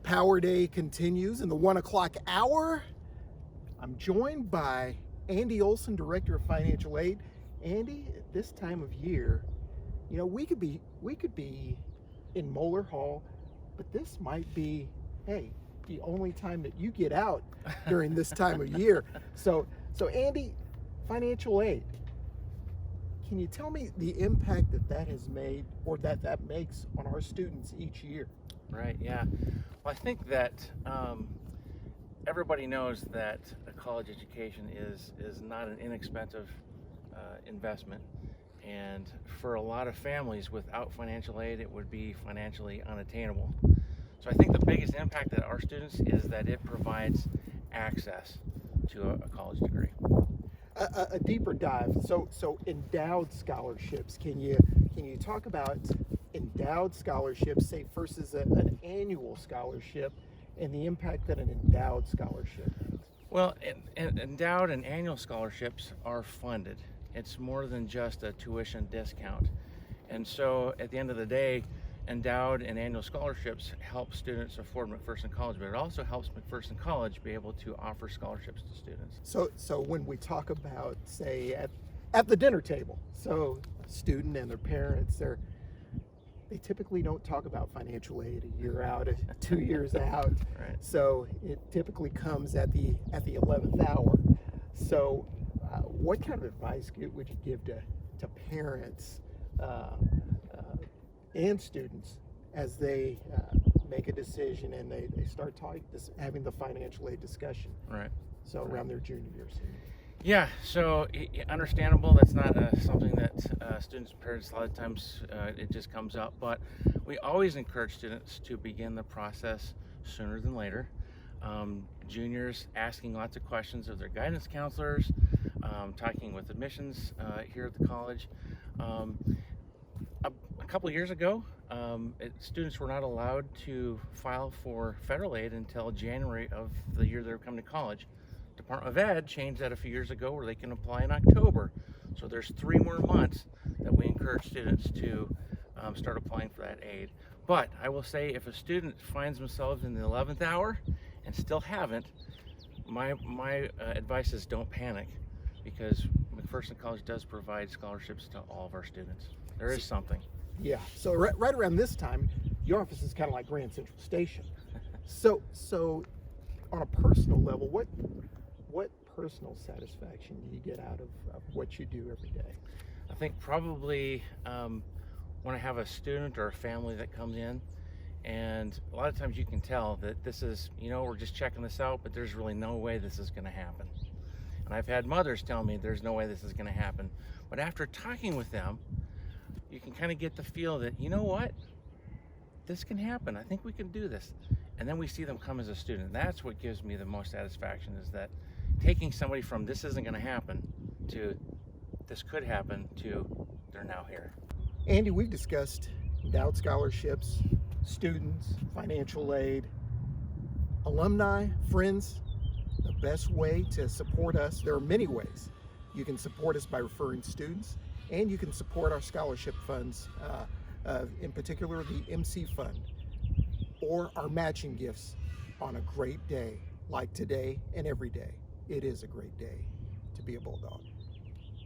Power Day continues in the 1 o'clock hour. I'm joined by Andy Olsen, Director of Financial Aid. Andy, at this time of year, you know, we could be in Moeller Hall, but this might be, hey, the only time that you get out during this time of year. So Andy, financial aid, can you tell me the impact that has made, or that makes on our students each year? Right, yeah. Well, I think that everybody knows that a college education is not an inexpensive investment. And for a lot of families without financial aid, it would be financially unattainable. So I think the biggest impact that our students is that it provides access to a college degree. A deeper dive. So endowed scholarships. Can you talk about endowed scholarships, say versus an annual scholarship, and the impact that an endowed scholarship has? Well, endowed and annual scholarships are funded. It's more than just a tuition discount. And so at the end of the day, endowed and annual scholarships help students afford McPherson College, but it also helps McPherson College be able to offer scholarships to students. So when we talk about, say, at the dinner table, so a student and their parents, they typically don't talk about financial aid a year out, 2 years out. Right. So it typically comes at the 11th hour. So what kind of advice would you give to parents and students as they make a decision and they start having the financial aid discussion? Right. So around their junior years. Yeah, so understandable. That's not something that students and parents, a lot of times it just comes up, but we always encourage students to begin the process sooner than later. Juniors asking lots of questions of their guidance counselors, talking with admissions here at the college. A couple of years ago, students were not allowed to file for federal aid until January of the year they were coming to college. Department of Ed changed that a few years ago where they can apply in October. So there's 3 more months that we encourage students to start applying for that aid. But I will say, if a student finds themselves in the 11th hour and still haven't, my advice is don't panic, because McPherson College does provide scholarships to all of our students. There is something. Yeah. So right around this time, your office is kind of like Grand Central Station. So on a personal level, what personal satisfaction do you get out of what you do every day? I think probably when I have a student or a family that comes in, and a lot of times you can tell that this is, we're just checking this out, but there's really no way this is going to happen. And I've had mothers tell me there's no way this is going to happen. But after talking with them, you can kind of get the feel that, you know what, this can happen. I think we can do this. And then we see them come as a student. That's what gives me the most satisfaction, is that taking somebody from this isn't going to happen to this could happen to they're now here. Andy, we've discussed endowed scholarships, students, financial aid, alumni, friends. The best way to support us, there are many ways. You can support us by referring students, and you can support our scholarship funds, in particular the MC Fund, or our matching gifts on a great day like today and every day. It is a great day to be a Bulldog.